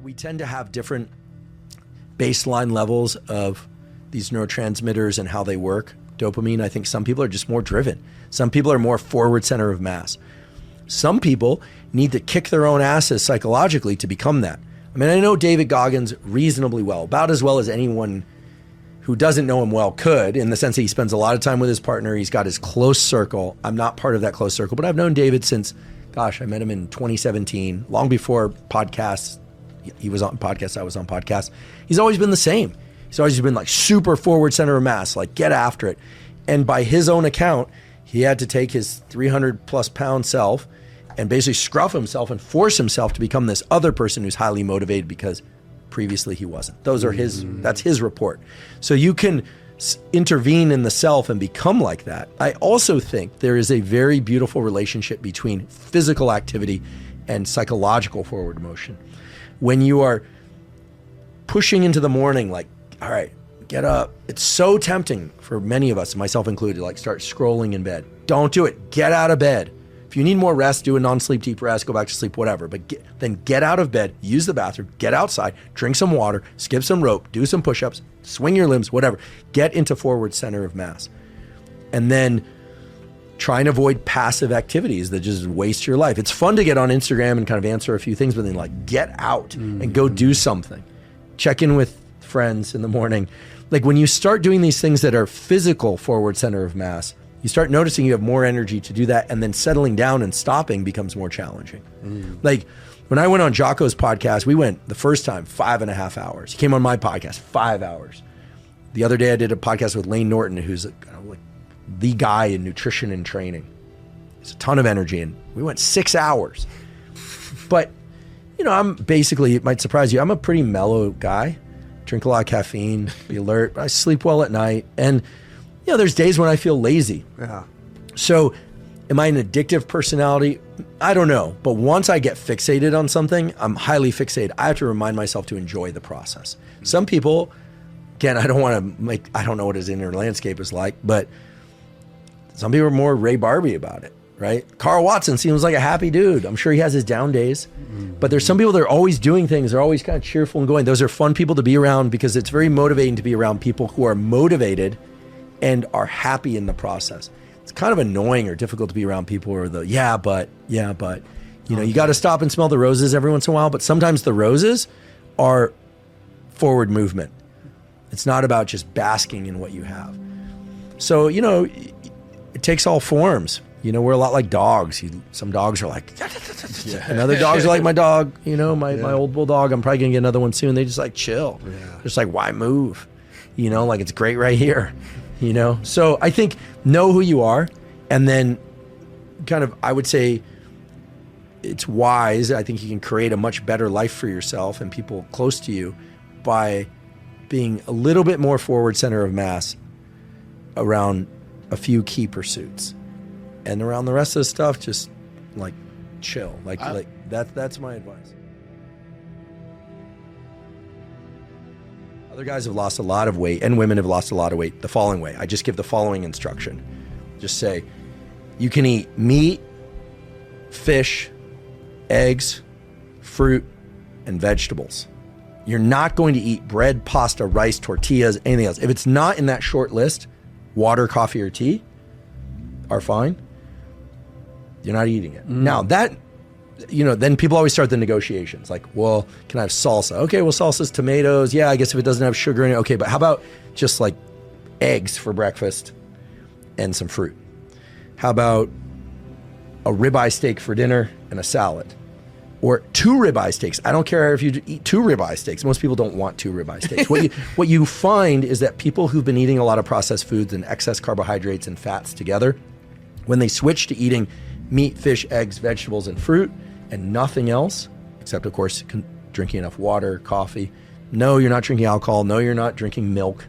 we tend to have different baseline levels of these neurotransmitters and how they work. Dopamine, I think some people are just more driven. Some people are more forward center of mass. Some people need to kick their own asses psychologically to become that. I mean, I know David Goggins reasonably well, about as well as anyone who doesn't know him well could, in the sense that he spends a lot of time with his partner. He's got his close circle. I'm not part of that close circle, but I've known David since, I met him in 2017, long before podcasts. He was on podcasts, I was on podcasts. He's always been the same. He's always been like super forward center of mass, like get after it. And by his own account, he had to take his 300 plus pound self and basically scruff himself and force himself to become this other person who's highly motivated because previously he wasn't. That's his report. So you can intervene in the self and become like that. I also think there is a very beautiful relationship between physical activity and psychological forward motion. When you are pushing into the morning, like, all right, get up. It's so tempting for many of us, myself included, like start scrolling in bed. Don't do it. Get out of bed. If you need more rest, do a non-sleep deep rest, go back to sleep, whatever. But then get out of bed, use the bathroom, get outside, drink some water, skip some rope, do some push-ups, swing your limbs, whatever. Get into forward center of mass. And then try and avoid passive activities that just waste your life. It's fun to get on Instagram and kind of answer a few things, but then like get out and go do something. Check in with friends in the morning. Like when you start doing these things that are physical forward center of mass, you start noticing you have more energy to do that, and then settling down and stopping becomes more challenging. Like when I went on Jocko's podcast, we went the first time 5.5 hours. He came on my podcast 5 hours. The other day I did a podcast with Lane Norton, who's like the guy in nutrition and training. There's a ton of energy, and we went 6 hours. But I'm basically, it might surprise you, I'm a pretty mellow guy. Drink a lot of caffeine, be alert. I sleep well at night. And there's days when I feel lazy. Yeah. So am I an addictive personality? I don't know. But once I get fixated on something, I'm highly fixated. I have to remind myself to enjoy the process. Some people, again, I don't know what his inner landscape is like, but some people are more Ray Barbie about it, right? Carl Watson seems like a happy dude. I'm sure he has his down days. But there's some people that are always doing things. They're always kind of cheerful and going. Those are fun people to be around because it's very motivating to be around people who are motivated and are happy in the process. It's kind of annoying or difficult to be around people who are yeah, but, you got to stop and smell the roses every once in a while. But sometimes the roses are forward movement. It's not about just basking in what you have. So, it takes all forms. We're a lot like dogs. Some dogs are like, and other dogs are like my dog, my old bulldog. I'm probably going to get another one soon. They just like chill. Yeah. Just like, why move? Like it's great right here. So I think know who you are, and then kind of, I would say it's wise. I think you can create a much better life for yourself and people close to you by being a little bit more forward center of mass around a few key pursuits, and around the rest of the stuff, just like chill. That's my advice. Other guys have lost a lot of weight, and women have lost a lot of weight the following way. I just give the following instruction. Just say, you can eat meat, fish, eggs, fruit, and vegetables. You're not going to eat bread, pasta, rice, tortillas, anything else. If it's not in that short list, water, coffee, or tea are fine. You're not eating it. Now that, then people always start the negotiations. Like, well, can I have salsa? Okay, well, salsa's tomatoes. Yeah, I guess if it doesn't have sugar in it, okay. But how about just like eggs for breakfast and some fruit? How about a ribeye steak for dinner and a salad? Or 2 ribeye steaks. I don't care if you eat 2 ribeye steaks. Most people don't want 2 ribeye steaks. What you find is that people who've been eating a lot of processed foods and excess carbohydrates and fats together, when they switch to eating meat, fish, eggs, vegetables, and fruit, and nothing else, except, of course, drinking enough water, coffee. No, you're not drinking alcohol. No, you're not drinking milk,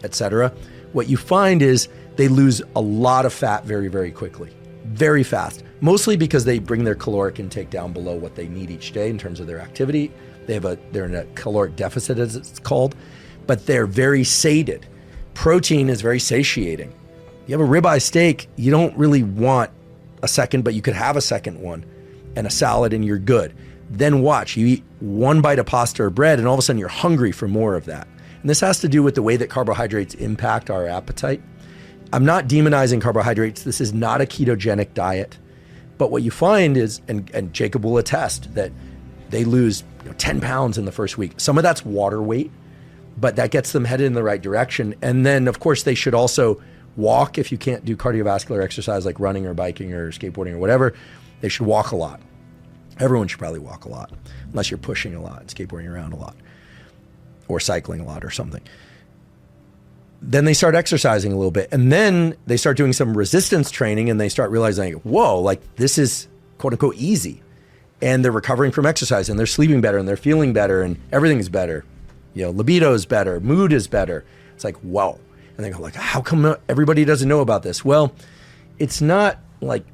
etc. What you find is they lose a lot of fat very, very quickly, very fast, mostly because they bring their caloric intake down below what they need each day in terms of their activity. They're in a caloric deficit, as it's called, but they're very sated. Protein is very satiating. You have a ribeye steak, you don't really want a second, but you could have a second one and a salad and you're good. then watch. You eat one bite of pasta or bread, and all of a sudden you're hungry for more of that. And this has to do with the way that carbohydrates impact our appetite. I'm not demonizing carbohydrates. This is not a ketogenic diet. But what you find is, and Jacob will attest, that they lose 10 pounds in the first week. Some of that's water weight, but that gets them headed in the right direction. And then, of course, they should also walk if you can't do cardiovascular exercise like running or biking or skateboarding or whatever. They should walk a lot. Everyone should probably walk a lot, unless you're pushing a lot, skateboarding around a lot, or cycling a lot or something. Then they start exercising a little bit, and then they start doing some resistance training, and they start realizing, whoa, like this is quote unquote easy. And they're recovering from exercise, and they're sleeping better, and they're feeling better, and everything is better. Libido is better, mood is better. It's like, whoa. And they go like, how come everybody doesn't know about this? Well, it's not like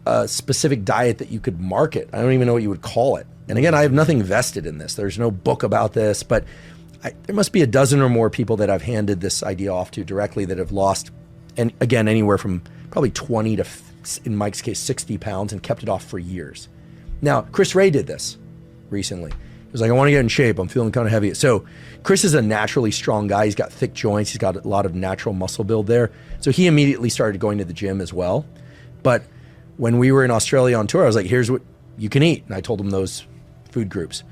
a specific diet that you could market. I don't even know what you would call it. And again, I have nothing vested in this. There's no book about this, but there must be a dozen or more people that I've handed this idea off to directly that have lost, and again, anywhere from probably 20 to, in Mike's case, 60 pounds and kept it off for years. Now, Chris Ray did this recently. He was like, I want to get in shape. I'm feeling kind of heavy. So Chris is a naturally strong guy. He's got thick joints. He's got a lot of natural muscle build there. So he immediately started going to the gym as well. But when we were in Australia on tour, I was like, here's what you can eat. And I told him those food groups.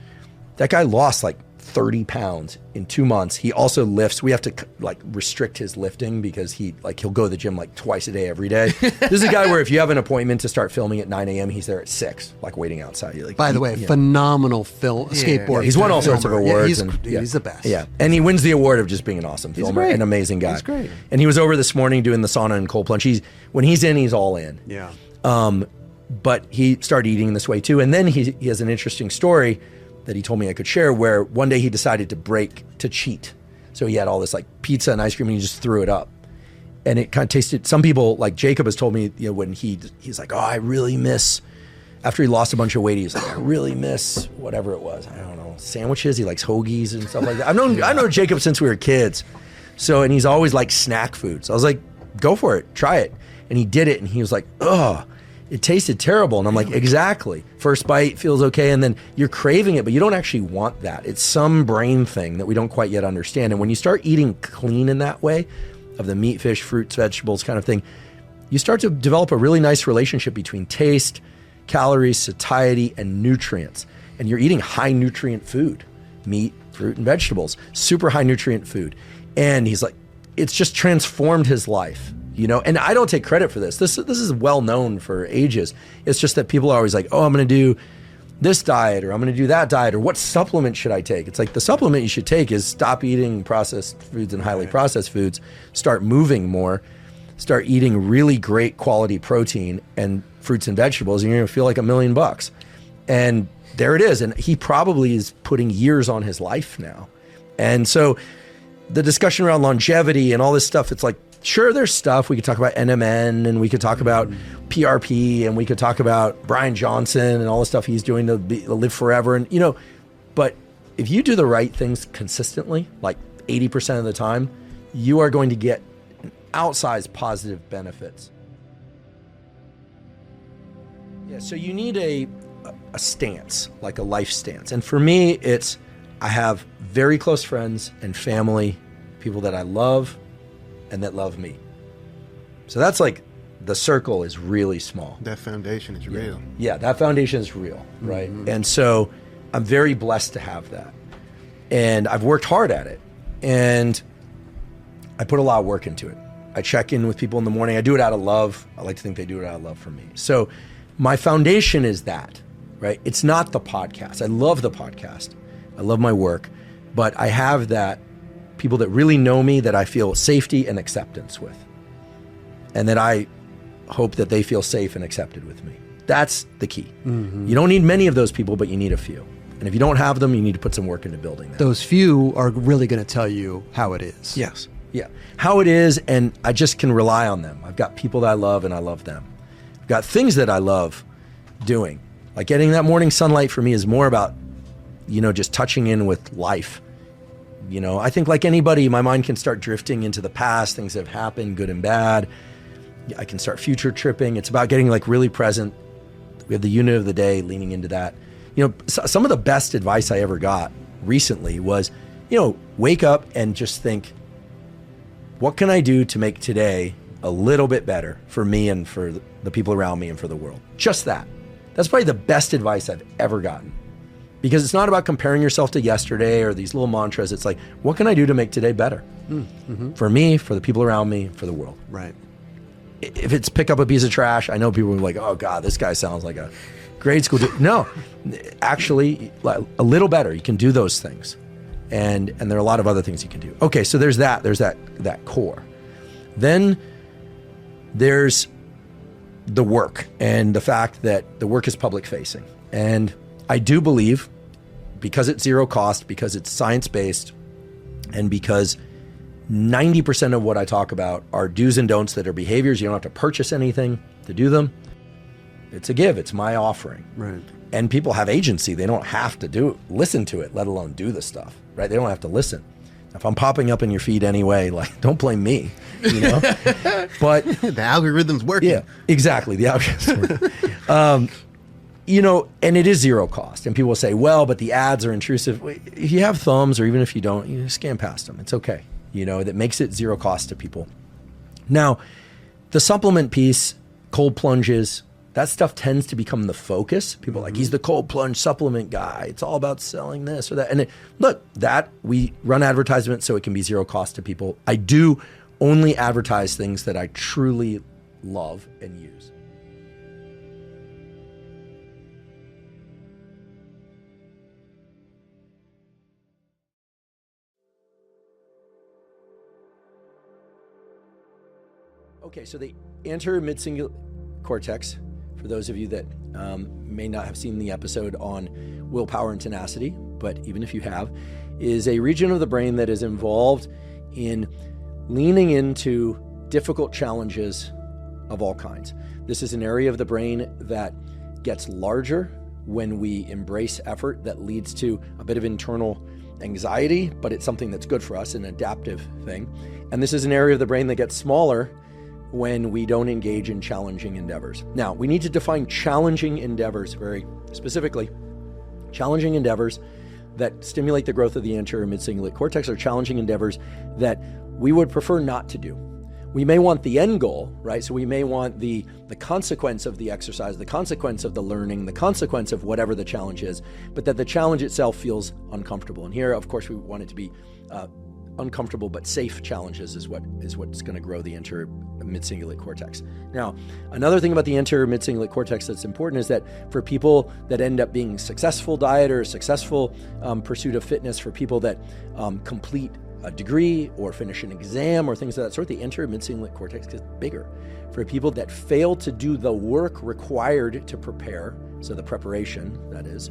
That guy lost like 30 pounds in 2 months. He also lifts. We have to like restrict his lifting because he'll go to the gym like twice a day, every day. This is a guy where if you have an appointment to start filming at 9 a.m., he's there at 6, like waiting outside. You're like, by the way, phenomenal skateboard. He's won all sorts of awards. He's the best. Yeah. And he wins the award of just being an awesome filmer, an amazing guy. He's great. And he was over this morning doing the sauna and cold plunge. When he's in, he's all in. Yeah. But he started eating this way too. And then he has an interesting story that he told me I could share, where one day he decided to cheat. So he had all this like pizza and ice cream, and he just threw it up. And it kind of tasted, some people, like Jacob has told me, when he's like, oh, I really miss, after he lost a bunch of weight, he's like, I really miss whatever it was. I don't know, sandwiches. He likes hoagies and stuff like that. I've known Jacob since we were kids. So, and he's always liked snack food. So I was like, go for it, try it. And he did it, and he was like, ugh. It tasted terrible. And I'm like, exactly. First bite feels okay, and then you're craving it, but you don't actually want that. It's some brain thing that we don't quite yet understand. And when you start eating clean in that way, of the meat, fish, fruits, vegetables kind of thing, you start to develop a really nice relationship between taste, calories, satiety, and nutrients. And you're eating high nutrient food, meat, fruit, and vegetables, super high nutrient food. And he's like, it's just transformed his life. And I don't take credit for this. This is well known for ages. It's just that people are always like, oh, I'm going to do this diet, or I'm going to do that diet, or what supplement should I take? It's like the supplement you should take is stop eating processed foods and highly processed foods, start moving more, start eating really great quality protein and fruits and vegetables, and you're going to feel like $1 million. And there it is. And he probably is putting years on his life now. And so the discussion around longevity and all this stuff, it's like, sure, there's stuff. We could talk about NMN, and we could talk about PRP, and we could talk about Brian Johnson and all the stuff he's doing to live forever. And, but if you do the right things consistently, like 80% of the time, you are going to get outsized positive benefits. Yeah, so you need a stance, like a life stance. And for me, it's, I have very close friends and family, people that I love, and that love me. So that's like, the circle is really small. That foundation is real. Yeah, that foundation is real, right? Mm-hmm. And so I'm very blessed to have that. And I've worked hard at it. And I put a lot of work into it. I check in with people in the morning. I do it out of love. I like to think they do it out of love for me. So my foundation is that, right? It's not the podcast. I love the podcast. I love my work. But I have that, people that really know me, that I feel safety and acceptance with, and that I hope that they feel safe and accepted with me. That's the key. Mm-hmm. You don't need many of those people, but you need a few. And if you don't have them, you need to put some work into building them. Those few are really going to tell you how it is. Yes. Yeah. How it is, and I just can rely on them. I've got people that I love, and I love them. I've got things that I love doing. Like getting that morning sunlight for me is more about, just touching in with life. I think like anybody, my mind can start drifting into the past, things that have happened, good and bad. I can start future tripping. It's about getting like really present We have the unit of the day, leaning into that. You know, some of the best advice I ever got recently was, you know, wake up and just think, what can I do to make today a little bit better for me and for the people around me and for the world? Just that. That's probably the best advice I've ever gotten. Because it's not about comparing yourself to yesterday or these little mantras. It's like, what can I do to make today better? Mm-hmm. For me, for the people around me, for the world. Right. If it's pick up a piece of trash, I know people are like, oh God, this guy sounds like a grade school dude. No, actually, a little better. You can do those things. And there are a lot of other things you can do. Okay, so there's that core. Then there's the work and the fact that the work is public facing. And I do believe, because it's zero cost, because it's science-based, and because 90% of what I talk about are do's and don'ts that are behaviors. You don't have to purchase anything to do them. It's a give. It's my offering. Right. And people have agency. They don't have to listen to it, let alone do the stuff, right? They don't have to listen. If I'm popping up in your feed anyway, like, don't blame me, you know? But the algorithm's working. Yeah, exactly. The algorithm's working. You know, and it is zero cost. And people will say, well, but the ads are intrusive. If you have thumbs, or even if you don't, you scan past them. It's okay. You know, that makes it zero cost to people. Now, the supplement piece, cold plunges, that stuff tends to become the focus. People are like, he's the cold plunge supplement guy. It's all about selling this or that. And look, we run advertisements so it can be zero cost to people. I do only advertise things that I truly love and use. Okay, so the anterior mid-cingulate cortex, for those of you that may not have seen the episode on willpower and tenacity, but even if you have, is a region of the brain that is involved in leaning into difficult challenges of all kinds. This is an area of the brain that gets larger when we embrace effort that leads to a bit of internal anxiety, but it's something that's good for us, an adaptive thing. And this is an area of the brain that gets smaller when we don't engage in challenging endeavors. Now, we need to define challenging endeavors very specifically. Challenging endeavors that stimulate the growth of the anterior mid-cingulate cortex are challenging endeavors that we would prefer not to do. We may want the end goal, right? So we may want the consequence of the exercise, the consequence of the learning, the consequence of whatever the challenge is, but that the challenge itself feels uncomfortable. And here, of course, we want it to be uncomfortable but safe challenges is what's going to grow the anterior mid-cingulate cortex. Now, another thing about the anterior mid-cingulate cortex that's important is that for people that end up being successful dieters, successful pursuit of fitness, for people that complete a degree or finish an exam or things of that sort, the anterior mid-cingulate cortex gets bigger. For people that fail to do the work required to prepare, so the preparation, that is,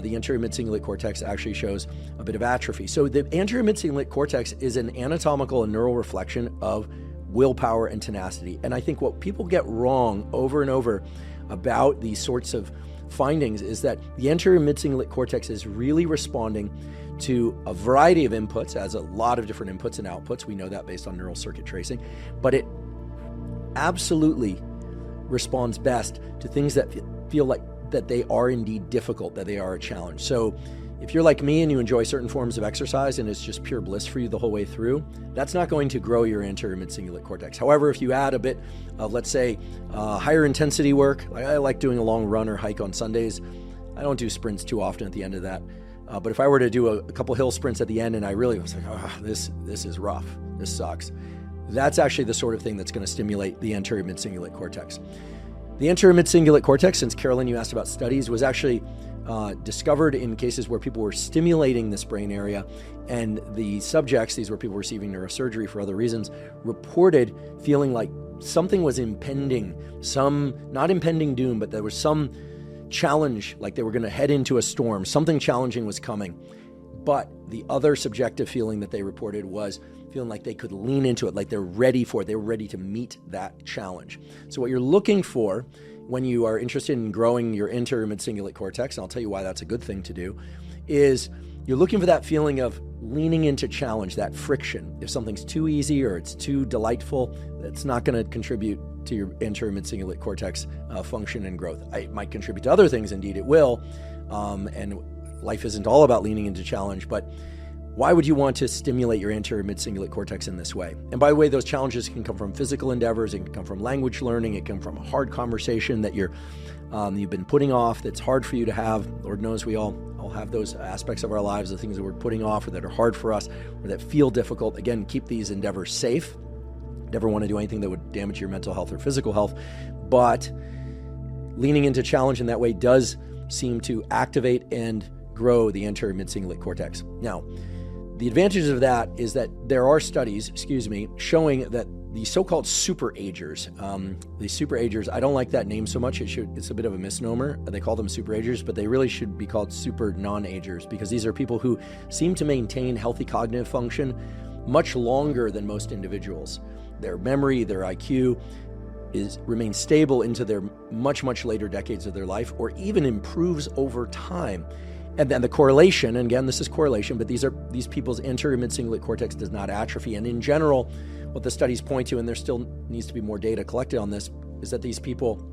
the anterior mid-cingulate cortex actually shows a bit of atrophy. So the anterior mid-cingulate cortex is an anatomical and neural reflection of willpower and tenacity. And I think what people get wrong over and over about these sorts of findings is that the anterior mid-cingulate cortex is really responding to a variety of inputs, as a lot of different inputs and outputs. We know that based on neural circuit tracing, but it absolutely responds best to things that feel like that they are indeed difficult, that they are a challenge. So if you're like me and you enjoy certain forms of exercise and it's just pure bliss for you the whole way through, that's not going to grow your anterior mid-cingulate cortex. However, if you add a bit of, let's say, higher intensity work, like I like doing a long run or hike on Sundays. I don't do sprints too often at the end of that. But if I were to do a couple hill sprints at the end and I really was like, oh, this is rough, this sucks, that's actually the sort of thing that's going to stimulate the anterior mid-cingulate cortex. The anterior mid-cingulate cortex, since Carolyn, you asked about studies, was actually discovered in cases where people were stimulating this brain area, and the subjects, these were people receiving neurosurgery for other reasons, reported feeling like something was impending, not impending doom, but there was some challenge, like they were going to head into a storm, something challenging was coming. But the other subjective feeling that they reported was feeling like they could lean into it, like they're ready for it. They were ready to meet that challenge. So what you're looking for when you are interested in growing your anterior mid-cingulate cortex, and I'll tell you why that's a good thing to do, is you're looking for that feeling of leaning into challenge, that friction. If something's too easy or it's too delightful, that's not going to contribute to your anterior mid-cingulate cortex function and growth. It might contribute to other things, indeed it will, and life isn't all about leaning into challenge, but why would you want to stimulate your anterior mid-cingulate cortex in this way? And by the way, those challenges can come from physical endeavors, it can come from language learning, it can come from a hard conversation that you've been putting off that's hard for you to have. Lord knows we all have those aspects of our lives, the things that we're putting off or that are hard for us or that feel difficult. Again, keep these endeavors safe. Never want to do anything that would damage your mental health or physical health. But leaning into challenge in that way does seem to activate and grow the anterior mid-cingulate cortex. Now, the advantage of that is that there are studies, showing that the so-called superagers, I don't like that name so much. It's a bit of a misnomer. They call them superagers, but they really should be called super non-agers, because these are people who seem to maintain healthy cognitive function much longer than most individuals. Their memory, their IQ remains stable into their much, much later decades of their life, or even improves over time. And then the correlation, and again, this is correlation, but these people's anterior mid-cingulate cortex does not atrophy. And in general, what the studies point to, and there still needs to be more data collected on this, is that these people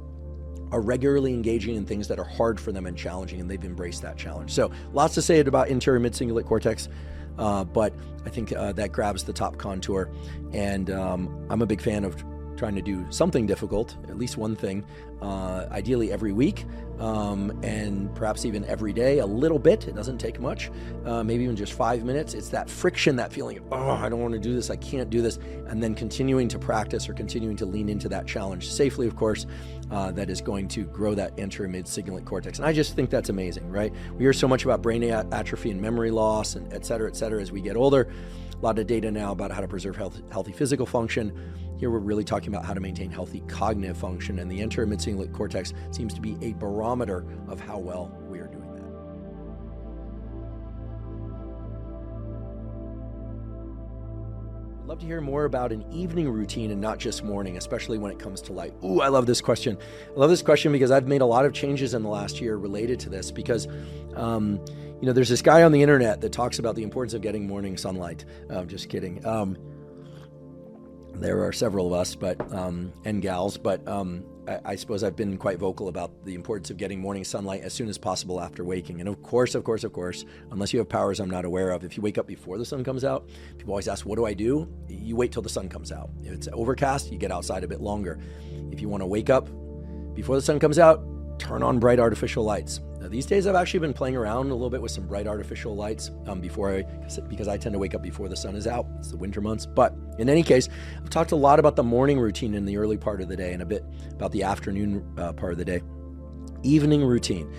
are regularly engaging in things that are hard for them and challenging, and they've embraced that challenge. So lots to say about anterior mid-cingulate cortex, but I think that grabs the top contour. And I'm a big fan of trying to do something difficult, at least one thing, ideally every week, and perhaps even every day, a little bit. It doesn't take much, maybe even just 5 minutes. It's that friction, that feeling of, I don't want to do this, I can't do this, and then continuing to practice or continuing to lean into that challenge safely, of course, that is going to grow that anterior mid-cingulate cortex. And I just think that's amazing, right? We hear so much about brain atrophy and memory loss and et cetera, as we get older. A lot of data now about how to preserve healthy physical function. Here we're really talking about how to maintain healthy cognitive function, and the anterior mid-cingulate cortex seems to be a barometer of how well we are doing that. I'd love to hear more about an evening routine and not just morning, especially when it comes to light. Ooh, I love this question. I love this question because I've made a lot of changes in the last year related to this, because there's this guy on the internet that talks about the importance of getting morning sunlight. I'm just kidding. There are several of us, and gals, but I suppose I've been quite vocal about the importance of getting morning sunlight as soon as possible after waking. And of course, unless you have powers I'm not aware of, if you wake up before the sun comes out, people always ask, what do I do? You wait till the sun comes out. If it's overcast, you get outside a bit longer. If you want to wake up before the sun comes out, turn on bright artificial lights. Now, these days I've actually been playing around a little bit with some bright artificial lights because I tend to wake up before the sun is out. It's the winter months. But in any case, I've talked a lot about the morning routine in the early part of the day and a bit about the afternoon part of the day. Evening routine.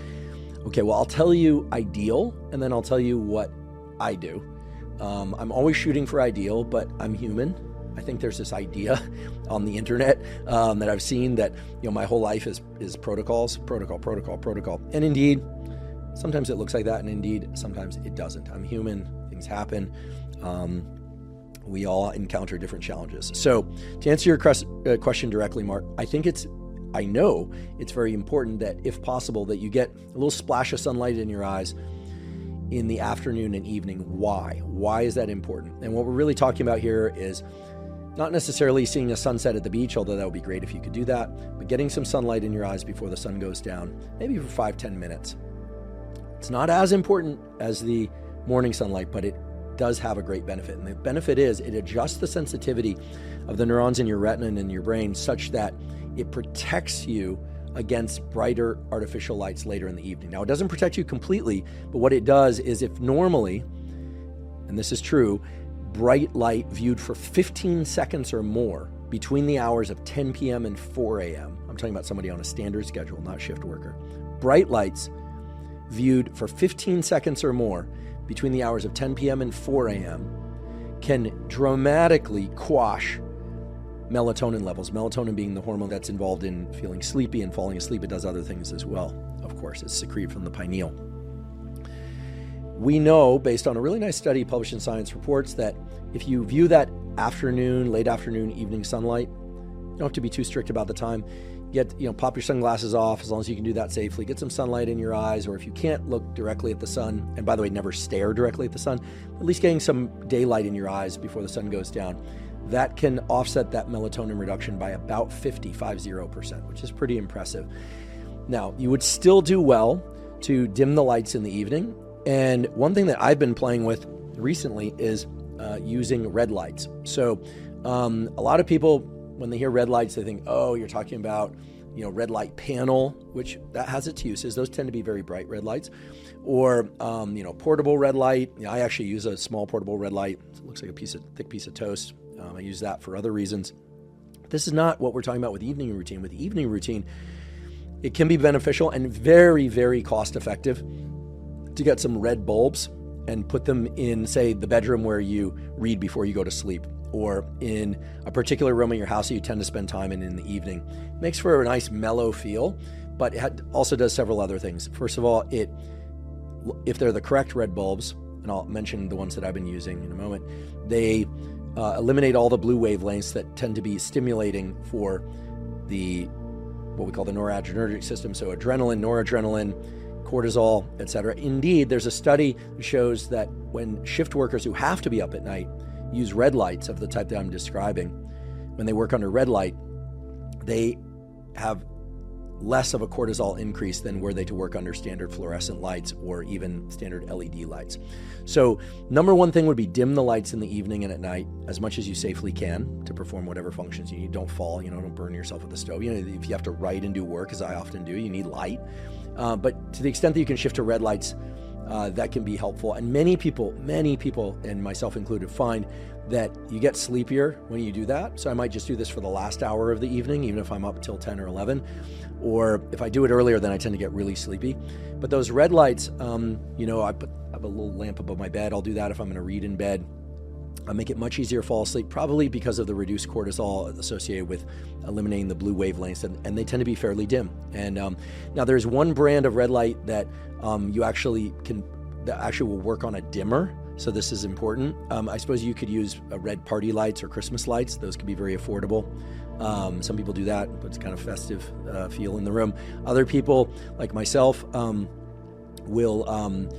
Okay, well, I'll tell you ideal, and then I'll tell you what I do. I'm always shooting for ideal, but I'm human. I think there's this idea on the internet that I've seen that my whole life is protocol. And indeed, sometimes it looks like that, and indeed, sometimes it doesn't. I'm human. Things happen. We all encounter different challenges. So to answer your question directly, Mark, I know it's very important that, if possible, that you get a little splash of sunlight in your eyes in the afternoon and evening. Why? Why is that important? And what we're really talking about here is not necessarily seeing a sunset at the beach, although that would be great if you could do that, but getting some sunlight in your eyes before the sun goes down, maybe for 5-10 minutes. It's not as important as the morning sunlight, but it does have a great benefit. And the benefit is it adjusts the sensitivity of the neurons in your retina and in your brain such that it protects you against brighter artificial lights later in the evening. Now, it doesn't protect you completely, but what it does is, if normally, and this is true, bright light viewed for 15 seconds or more between the hours of 10 p.m. and 4 a.m. I'm talking about somebody on a standard schedule, not shift worker. Bright lights viewed for 15 seconds or more between the hours of 10 p.m. and 4 a.m. can dramatically quash melatonin levels. Melatonin being the hormone that's involved in feeling sleepy and falling asleep. It does other things as well. Of course, it's secreted from the pineal. We know, based on a really nice study published in Science Reports, that if you view that late afternoon, evening sunlight, you don't have to be too strict about the time. Pop your sunglasses off, as long as you can do that safely. Get some sunlight in your eyes, or if you can't look directly at the sun, and by the way, never stare directly at the sun, at least getting some daylight in your eyes before the sun goes down. that can offset that melatonin reduction by about 50%, which is pretty impressive. Now, you would still do well to dim the lights in the evening. And one thing that I've been playing with recently is using red lights. So a lot of people, when they hear red lights, they think, oh, you're talking about, red light panel, which that has its uses. Those tend to be very bright red lights. Or, portable red light. I actually use a small portable red light. It looks like a thick piece of toast. I use that for other reasons. This is not what we're talking about with evening routine. With the evening routine, it can be beneficial and very, very cost effective to get some red bulbs and put them in, say, the bedroom where you read before you go to sleep, or in a particular room in your house that you tend to spend time in the evening. It makes for a nice mellow feel, but it also does several other things. First of all, if they're the correct red bulbs, and I'll mention the ones that I've been using in a moment, they eliminate all the blue wavelengths that tend to be stimulating for what we call the noradrenergic system. So adrenaline, noradrenaline, cortisol, etc. Indeed, there's a study that shows that when shift workers who have to be up at night use red lights of the type that I'm describing, when they work under red light, they have less of a cortisol increase than were they to work under standard fluorescent lights or even standard LED lights. So number one thing would be dim the lights in the evening and at night as much as you safely can to perform whatever functions you need. Don't fall, don't burn yourself with the stove. If you have to write and do work, as I often do, you need light. But to the extent that you can shift to red lights, that can be helpful. And many people, and myself included, find that you get sleepier when you do that. So I might just do this for the last hour of the evening, even if I'm up till 10 or 11. Or if I do it earlier, then I tend to get really sleepy. But those red lights, I have a little lamp above my bed. I'll do that if I'm going to read in bed. I make it much easier to fall asleep, probably because of the reduced cortisol associated with eliminating the blue wavelengths, and they tend to be fairly dim. And now there's one brand of red light that that actually will work on a dimmer. So this is important. I suppose you could use red party lights or Christmas lights. Those can be very affordable. Some people do that, but it's kind of festive feel in the room. Other people, like myself, will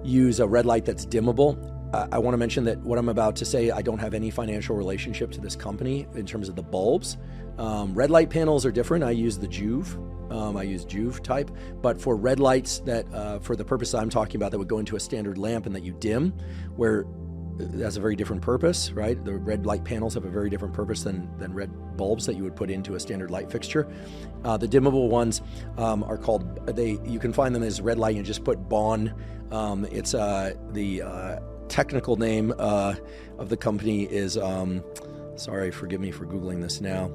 use a red light that's dimmable. I want to mention that what I'm about to say, I don't have any financial relationship to this company in terms of the bulbs. Red light panels are different. I use the Juve. I use Juve type, but for red lights that, for the purpose I'm talking about, that would go into a standard lamp and that you dim, where it has a very different purpose, right? The red light panels have a very different purpose than red bulbs that you would put into a standard light fixture. The dimmable ones are called, you can find them as red light and just put BON. It's the technical name of the company is, sorry, forgive me for Googling this now.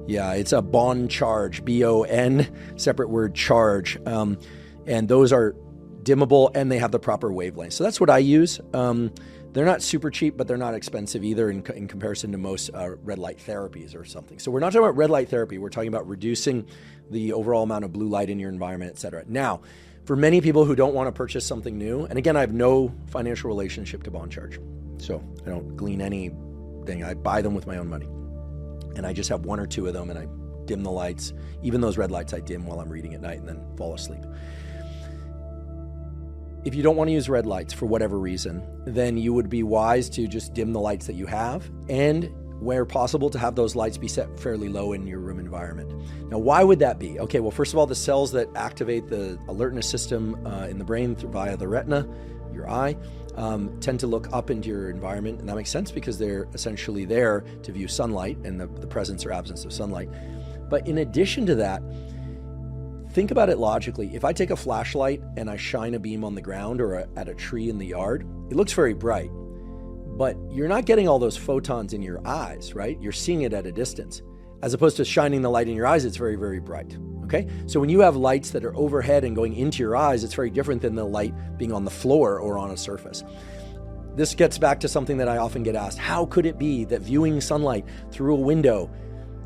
Yeah, it's a BON charge, B-O-N, separate word charge. And those are dimmable and they have the proper wavelength. So that's what I use. They're not super cheap, but they're not expensive either in comparison to most red light therapies or something. So we're not talking about red light therapy. We're talking about reducing the overall amount of blue light in your environment, et cetera. Now, for many people who don't want to purchase something new, and again, I have no financial relationship to BON charge. So I don't glean anything. I buy them with my own money. And I just have one or two of them and I dim the lights. Even those red lights I dim while I'm reading at night and then fall asleep. If you don't want to use red lights for whatever reason, then you would be wise to just dim the lights that you have, and where possible to have those lights be set fairly low in your room environment. Now, why would that be? Okay, well, first of all, the cells that activate the alertness system in the brain via the retina, your eye, tend to look up into your environment, and that makes sense because they're essentially there to view sunlight and the presence or absence of sunlight. But in addition to that, think about it logically. If I take a flashlight and I shine a beam on the ground or at a tree in the yard, it looks very bright, but you're not getting all those photons in your eyes, right? You're seeing it at a distance. As opposed to shining the light in your eyes, it's very, very bright. Okay? So when you have lights that are overhead and going into your eyes, it's very different than the light being on the floor or on a surface. This gets back to something that I often get asked. How could it be that viewing sunlight through a window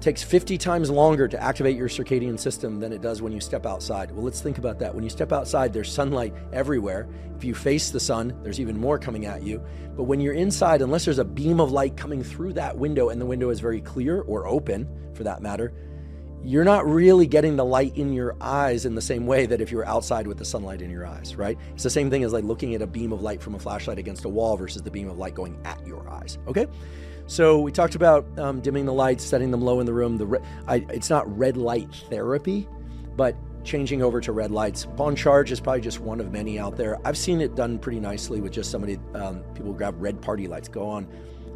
takes 50 times longer to activate your circadian system than it does when you step outside? Well, let's think about that. When you step outside, there's sunlight everywhere. If you face the sun, there's even more coming at you. But when you're inside, unless there's a beam of light coming through that window and the window is very clear or open for that matter, you're not really getting the light in your eyes in the same way that if you were outside with the sunlight in your eyes, right? It's the same thing as like looking at a beam of light from a flashlight against a wall versus the beam of light going at your eyes, okay? So we talked about dimming the lights, setting them low in the room. It's not red light therapy, but changing over to red lights. Upon charge is probably just one of many out there. I've seen it done pretty nicely with just somebody, people grab red party lights, go on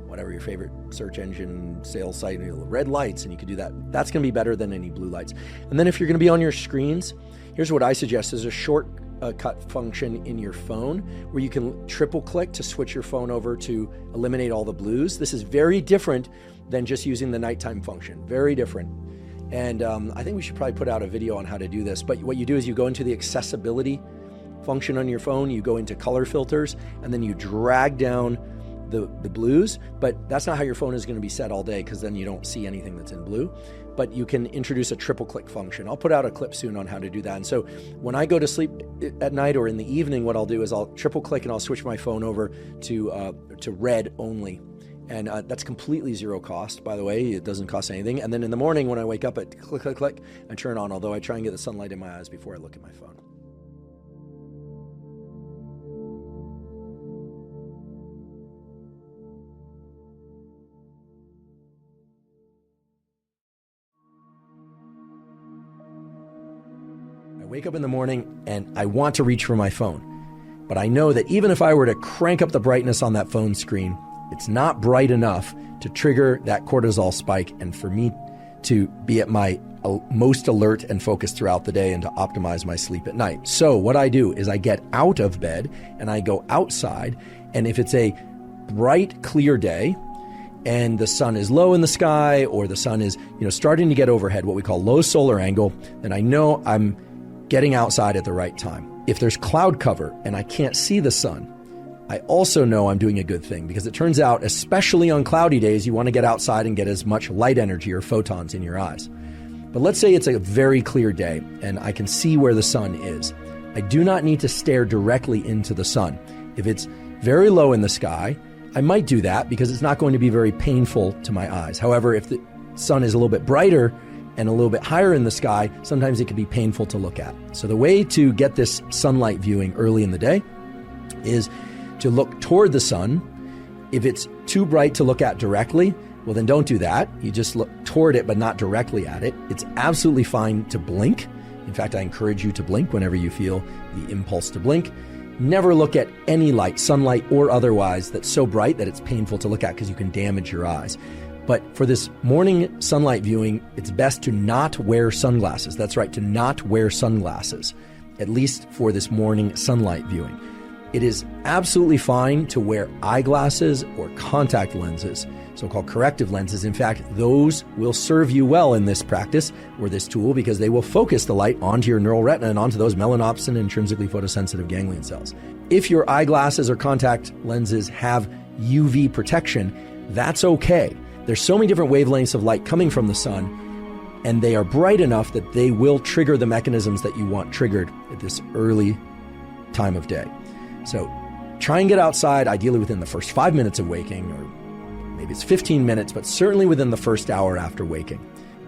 whatever your favorite search engine sales site, red lights, and you could do that. That's going to be better than any blue lights. And then if you're going to be on your screens, here's what I suggest. There's a shortcut function in your phone where you can triple click to switch your phone over to eliminate all the blues. This is very different than just using the nighttime function. Very different. And I think we should probably put out a video on how to do this. But what you do is you go into the accessibility function on your phone, you go into color filters, and then you drag down the blues. But that's not how your phone is going to be set all day, because then you don't see anything that's in blue. But you can introduce a triple click function. I'll put out a clip soon on how to do that. And so when I go to sleep at night or in the evening, what I'll do is I'll triple click and I'll switch my phone over to red only. And that's completely zero cost, by the way. It doesn't cost anything. And then in the morning when I wake up, I click, click, click, and turn on, although I try and get the sunlight in my eyes before I look at my phone. I wake up in the morning and I want to reach for my phone. But I know that even if I were to crank up the brightness on that phone screen, it's not bright enough to trigger that cortisol spike and for me to be at my most alert and focused throughout the day and to optimize my sleep at night. So what I do is I get out of bed and I go outside, and if it's a bright, clear day and the sun is low in the sky or the sun is, starting to get overhead, what we call low solar angle, then I know I'm getting outside at the right time. If there's cloud cover and I can't see the sun, I also know I'm doing a good thing, because it turns out, especially on cloudy days, you want to get outside and get as much light energy or photons in your eyes. But let's say it's a very clear day and I can see where the sun is. I do not need to stare directly into the sun. If it's very low in the sky, I might do that because it's not going to be very painful to my eyes. However, if the sun is a little bit brighter and a little bit higher in the sky, sometimes it can be painful to look at. So the way to get this sunlight viewing early in the day is to look toward the sun. If it's too bright to look at directly, well, then don't do that. You just look toward it, but not directly at it. It's absolutely fine to blink. In fact, I encourage you to blink whenever you feel the impulse to blink. Never look at any light, sunlight or otherwise, that's so bright that it's painful to look at because you can damage your eyes. But for this morning sunlight viewing, it's best to not wear sunglasses. That's right, to not wear sunglasses, at least for this morning sunlight viewing. It is absolutely fine to wear eyeglasses or contact lenses, so-called corrective lenses. In fact, those will serve you well in this practice or this tool, because they will focus the light onto your neural retina and onto those melanopsin intrinsically photosensitive ganglion cells. If your eyeglasses or contact lenses have UV protection, that's okay. There's so many different wavelengths of light coming from the sun, and they are bright enough that they will trigger the mechanisms that you want triggered at this early time of day. So try and get outside, ideally within the first 5 minutes of waking, or maybe it's 15 minutes, but certainly within the first hour after waking.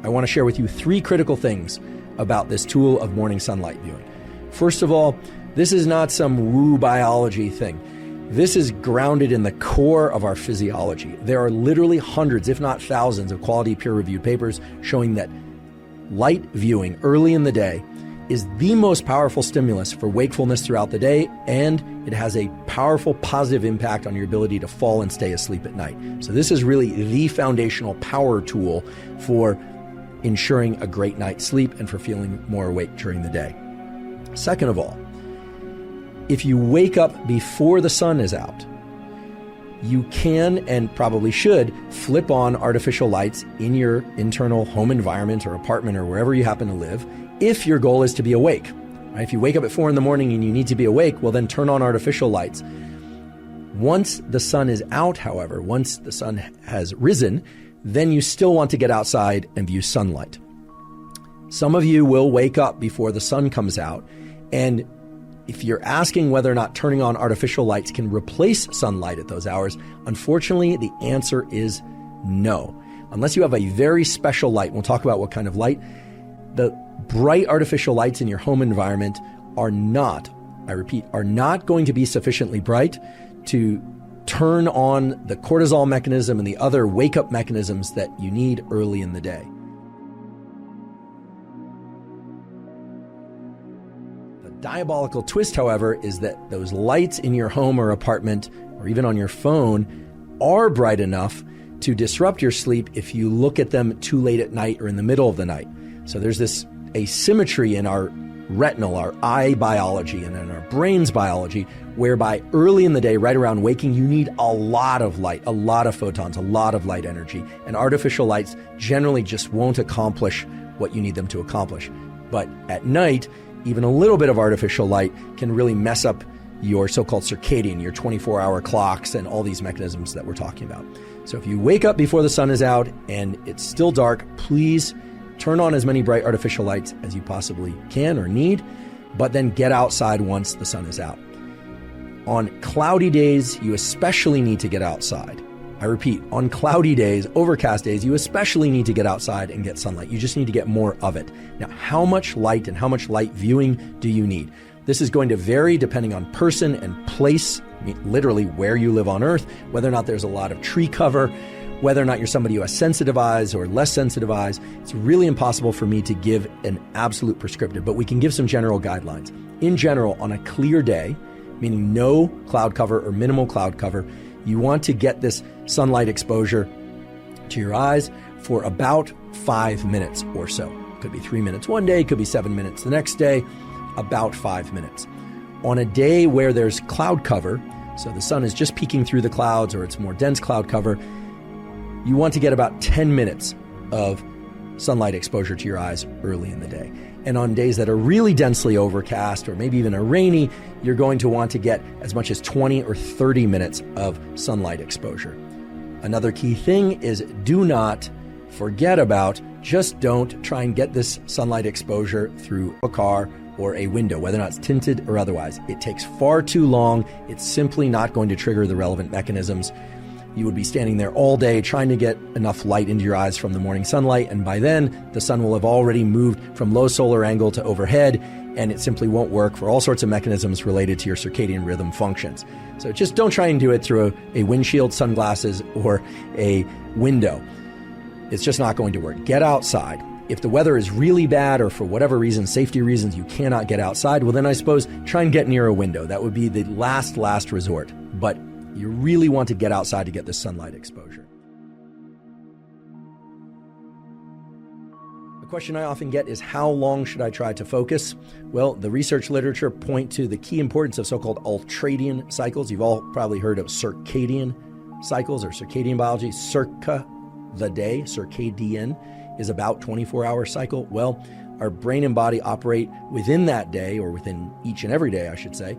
I want to share with you 3 critical things about this tool of morning sunlight viewing. First of all, this is not some woo biology thing. This is grounded in the core of our physiology. There are literally hundreds, if not thousands, of quality peer-reviewed papers showing that light viewing early in the day is the most powerful stimulus for wakefulness throughout the day, and it has a powerful positive impact on your ability to fall and stay asleep at night. So this is really the foundational power tool for ensuring a great night's sleep and for feeling more awake during the day. Second of all, if you wake up before the sun is out, you can and probably should flip on artificial lights in your internal home environment or apartment or wherever you happen to live, if your goal is to be awake. Right? If you wake up at 4 a.m. and you need to be awake, well, then turn on artificial lights. Once the sun is out, however, once the sun has risen, then you still want to get outside and view sunlight. Some of you will wake up before the sun comes out, and if you're asking whether or not turning on artificial lights can replace sunlight at those hours, unfortunately, the answer is no. Unless you have a very special light, we'll talk about what kind of light. The bright artificial lights in your home environment are not, I repeat, are not going to be sufficiently bright to turn on the cortisol mechanism and the other wake-up mechanisms that you need early in the day. The diabolical twist, however, is that those lights in your home or apartment or even on your phone are bright enough to disrupt your sleep if you look at them too late at night or in the middle of the night. So there's this asymmetry in our retinal, our eye biology, and in our brain's biology, whereby early in the day, right around waking, you need a lot of light, a lot of photons, a lot of light energy. And artificial lights generally just won't accomplish what you need them to accomplish. But at night, even a little bit of artificial light can really mess up your so-called circadian, your 24-hour clocks, and all these mechanisms that we're talking about. So if you wake up before the sun is out and it's still dark, please turn on as many bright artificial lights as you possibly can or need, but then get outside once the sun is out. On cloudy days, you especially need to get outside. I repeat, on cloudy days, overcast days, you especially need to get outside and get sunlight. You just need to get more of it. Now, how much light and how much light viewing do you need? This is going to vary depending on person and place, I mean, literally where you live on Earth, whether or not there's a lot of tree cover, whether or not you're somebody who has sensitive eyes or less sensitive eyes. It's really impossible for me to give an absolute prescriptive, but we can give some general guidelines. In general, on a clear day, meaning no cloud cover or minimal cloud cover, you want to get this sunlight exposure to your eyes for about 5 minutes or so. Could be 3 minutes one day, could be 7 minutes the next day, about 5 minutes. On a day where there's cloud cover, so the sun is just peeking through the clouds or it's more dense cloud cover, you want to get about 10 minutes of sunlight exposure to your eyes early in the day. And on days that are really densely overcast or maybe even are rainy, you're going to want to get as much as 20 or 30 minutes of sunlight exposure. Another key thing is do not forget about, just don't try and get this sunlight exposure through a car or a window, whether or not it's tinted or otherwise. It takes far too long. It's simply not going to trigger the relevant mechanisms. You would be standing there all day trying to get enough light into your eyes from the morning sunlight, and by then, the sun will have already moved from low solar angle to overhead, and it simply won't work for all sorts of mechanisms related to your circadian rhythm functions. So just don't try and do it through a windshield, sunglasses, or a window. It's just not going to work. Get outside. If the weather is really bad or for whatever reason, safety reasons, you cannot get outside, well then I suppose try and get near a window. That would be the last resort. But you really want to get outside to get the sunlight exposure. A question I often get is, how long should I try to focus? Well, the research literature point to the key importance of so-called ultradian cycles. You've all probably heard of circadian cycles or circadian biology. Circa, the day, circadian, is about 24-hour cycle. Well, our brain and body operate within that day, or within each and every day, I should say,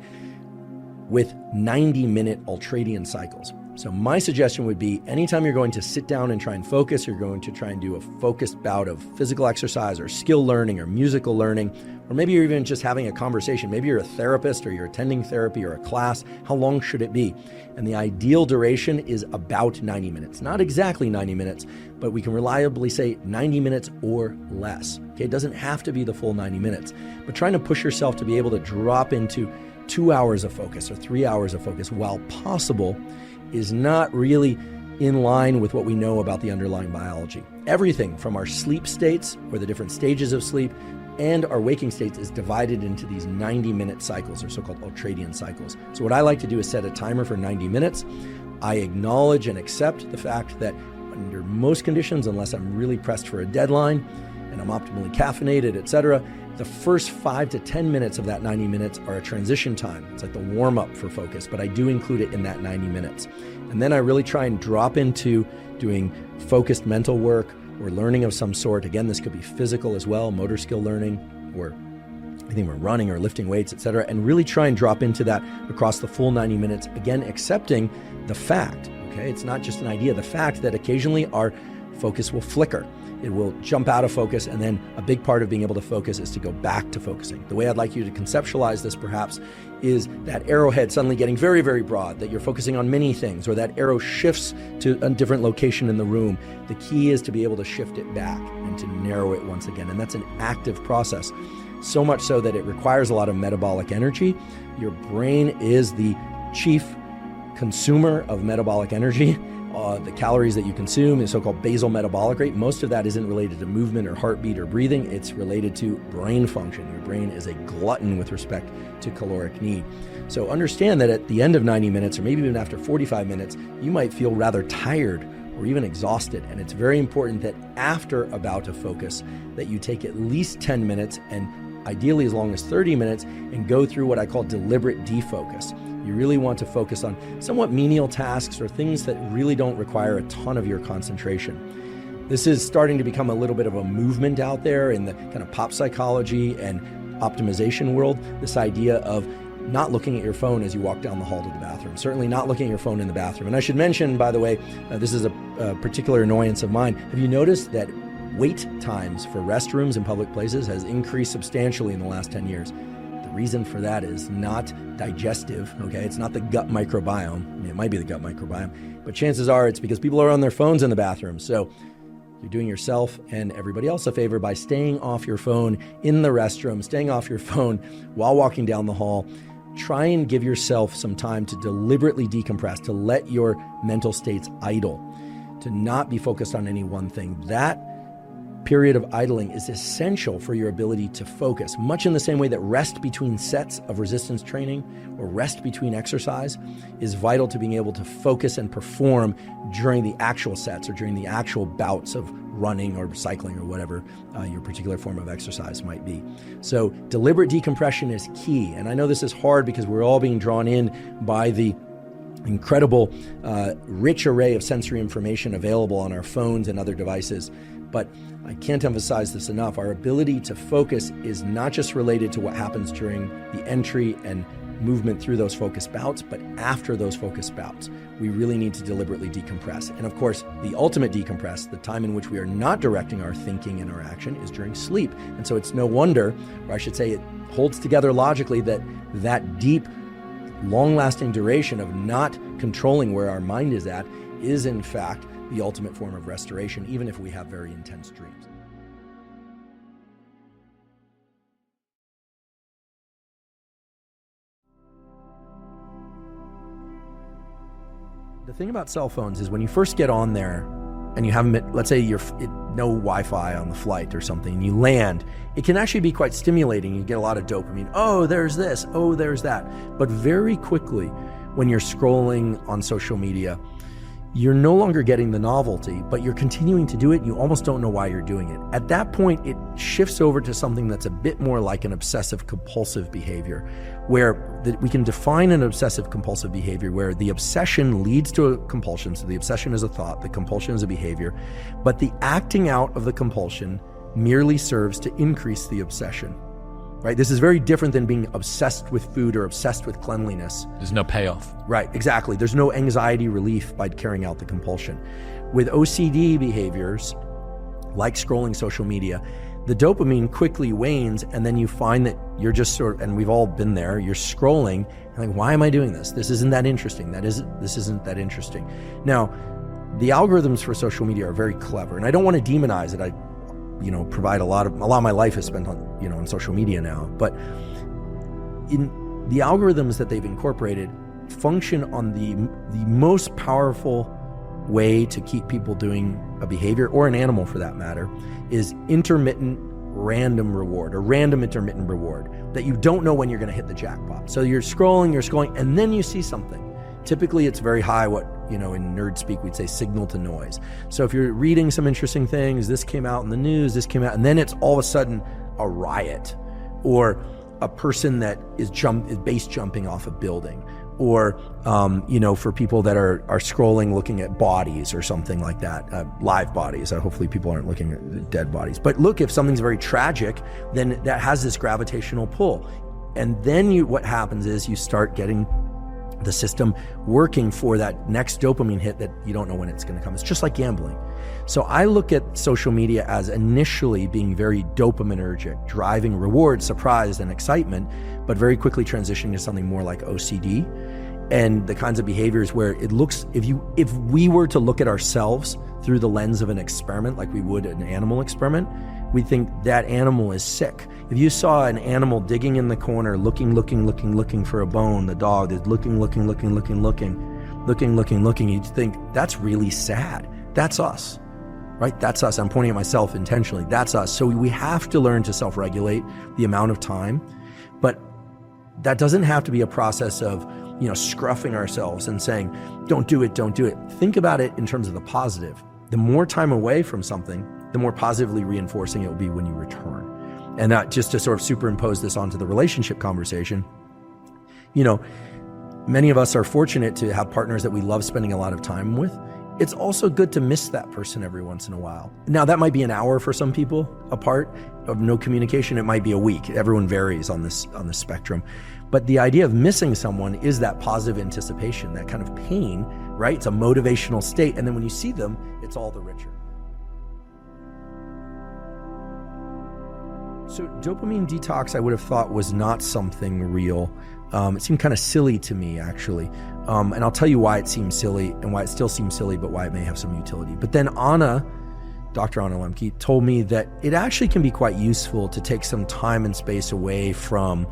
with 90-minute ultradian cycles. So my suggestion would be, anytime you're going to sit down and try and focus, you're going to try and do a focused bout of physical exercise or skill learning or musical learning, or maybe you're even just having a conversation. Maybe you're a therapist or you're attending therapy or a class. How long should it be? And the ideal duration is about 90 minutes. Not exactly 90 minutes, but we can reliably say 90 minutes or less. Okay, it doesn't have to be the full 90 minutes, but trying to push yourself to be able to drop into 2 hours of focus or 3 hours of focus while possible is not really in line with what we know about the underlying biology. Everything from our sleep states, or the different stages of sleep, and our waking states is divided into these 90-minute cycles, or so-called ultradian cycles. So what I like to do is set a timer for 90 minutes. I acknowledge and accept the fact that under most conditions, unless I'm really pressed for a deadline and I'm optimally caffeinated, etc., the first 5 to 10 minutes of that 90 minutes are a transition time. It's like the warm-up for focus, but I do include it in that 90 minutes. And then I really try and drop into doing focused mental work or learning of some sort. Again, this could be physical as well, motor skill learning, or I think we're running or lifting weights, etc., and really try and drop into that across the full 90 minutes. Again, accepting the fact, okay, it's not just an idea, the fact that occasionally our focus will flicker. It will jump out of focus, and then a big part of being able to focus is to go back to focusing. The way I'd like you to conceptualize this perhaps is that arrowhead suddenly getting very, very broad, that you're focusing on many things, or that arrow shifts to a different location in the room. The key is to be able to shift it back and to narrow it once again, and that's an active process. So much so that it requires a lot of metabolic energy. Your brain is the chief consumer of metabolic energy. The calories that you consume, the so-called basal metabolic rate, most of that isn't related to movement or heartbeat or breathing. It's related to brain function. Your brain is a glutton with respect to caloric need. So understand that at the end of 90 minutes, or maybe even after 45 minutes, you might feel rather tired or even exhausted. And it's very important that after a bout of focus, that you take at least 10 minutes and ideally as long as 30 minutes and go through what I call deliberate defocus. You really want to focus on somewhat menial tasks or things that really don't require a ton of your concentration. This is starting to become a little bit of a movement out there in the kind of pop psychology and optimization world, this idea of not looking at your phone as you walk down the hall to the bathroom, certainly not looking at your phone in the bathroom. And I should mention, by the way, this is a particular annoyance of mine. Have you noticed that wait times for restrooms in public places has increased substantially in the last 10 years? Reason for that is not digestive, okay? It's not the gut microbiome. I mean, it might be the gut microbiome, but chances are it's because people are on their phones in the bathroom. So you're doing yourself and everybody else a favor by staying off your phone in the restroom, staying off your phone while walking down the hall. Try and give yourself some time to deliberately decompress, to let your mental states idle, to not be focused on any one thing. That period of idling is essential for your ability to focus, much in the same way that rest between sets of resistance training or rest between exercise is vital to being able to focus and perform during the actual sets or during the actual bouts of running or cycling or whatever your particular form of exercise might be. So deliberate decompression is key. And I know this is hard because we're all being drawn in by the incredible, rich array of sensory information available on our phones and other devices. But I can't emphasize this enough. Our ability to focus is not just related to what happens during the entry and movement through those focus bouts, but after those focus bouts, we really need to deliberately decompress. And of course, the ultimate decompress, the time in which we are not directing our thinking and our action, is during sleep. And so it's no wonder, or I should say it holds together logically, that deep, long-lasting duration of not controlling where our mind is at is in fact the ultimate form of restoration, even if we have very intense dreams. The thing about cell phones is when you first get on there and you haven't, let's say no Wi-Fi on the flight or something, and you land, it can actually be quite stimulating. You get a lot of dopamine. Oh, there's this. Oh, there's that. But very quickly, when you're scrolling on social media, you're no longer getting the novelty, but you're continuing to do it. You almost don't know why you're doing it. At that point, it shifts over to something that's a bit more like an obsessive compulsive behavior, where we can define an obsessive compulsive behavior where the obsession leads to a compulsion. So the obsession is a thought, the compulsion is a behavior, but the acting out of the compulsion merely serves to increase the obsession. Right? This is very different than being obsessed with food or obsessed with cleanliness. There's no payoff. Right, exactly. There's no anxiety relief by carrying out the compulsion. With OCD behaviors, like scrolling social media, the dopamine quickly wanes, and then you find that you're just and we've all been there, you're scrolling, and like, why am I doing this? This isn't that interesting. This isn't that interesting. Now, the algorithms for social media are very clever, and I don't want to demonize it. Provide a lot of my life is spent on social media now, but in the algorithms that they've incorporated function on the most powerful way to keep people doing a behavior, or an animal for that matter, is intermittent random reward, or random intermittent reward, that you don't know when you're going to hit the jackpot. So you're scrolling, and then you see something. Typically, it's very high, what, in nerd speak, we'd say signal to noise. So if you're reading some interesting things, this came out in the news, and then it's all of a sudden a riot, or a person that is base jumping off a building, or, for people that are scrolling, looking at bodies or something like that, live bodies. Hopefully people aren't looking at dead bodies. But look, if something's very tragic, then that has this gravitational pull. And then what happens is you start getting the system working for that next dopamine hit that you don't know when it's going to come. It's just like gambling. So I look at social media as initially being very dopaminergic, driving reward, surprise, and excitement, but very quickly transitioning to something more like OCD and the kinds of behaviors where it looks, if we were to look at ourselves through the lens of an experiment, like we would an animal experiment, we think that animal is sick. If you saw an animal digging in the corner, looking for a bone, the dog is looking, looking, you'd think, that's really sad. That's us, right? That's us. I'm pointing at myself intentionally. That's us. So we have to learn to self-regulate the amount of time, but that doesn't have to be a process of, scruffing ourselves and saying, don't do it. Think about it in terms of the positive. The more time away from something, the more positively reinforcing it will be when you return. And that, just to sort of superimpose this onto the relationship conversation, many of us are fortunate to have partners that we love spending a lot of time with. It's also good to miss that person every once in a while. Now, that might be an hour for some people apart of no communication. It might be a week. Everyone varies on this spectrum. But the idea of missing someone is that positive anticipation, that kind of pain, right? It's a motivational state. And then when you see them, it's all the richer. So dopamine detox, I would have thought, was not something real. It seemed kind of silly to me, actually. And I'll tell you why it seems silly and why it still seems silly, but why it may have some utility. But then Dr. Anna Lemke, told me that it actually can be quite useful to take some time and space away from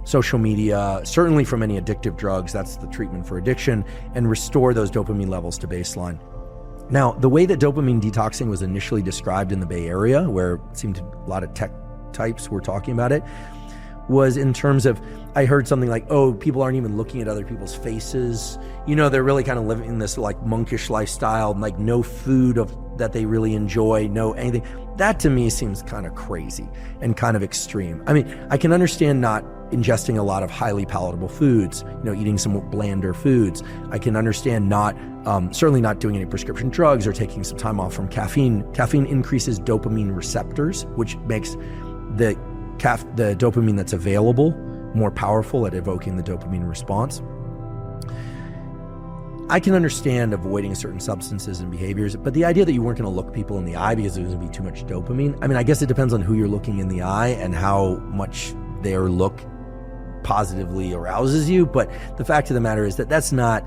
social media, certainly from any addictive drugs. That's the treatment for addiction, and restore those dopamine levels to baseline. Now, the way that dopamine detoxing was initially described in the Bay Area, where it seemed a lot of tech types were talking about it, was in terms of, I heard something like, people aren't even looking at other people's faces. They're really kind of living this like monkish lifestyle, like no food that they really enjoy, no anything. That to me seems kind of crazy and kind of extreme. I mean, I can understand not ingesting a lot of highly palatable foods, eating some blander foods. I can understand certainly not doing any prescription drugs or taking some time off from caffeine. Caffeine increases dopamine receptors, which makes the dopamine that's available more powerful at evoking the dopamine response. I can understand avoiding certain substances and behaviors, but the idea that you weren't going to look people in the eye because there's going to be too much dopamine, I mean, I guess it depends on who you're looking in the eye and how much their look positively arouses you. But the fact of the matter is that that's not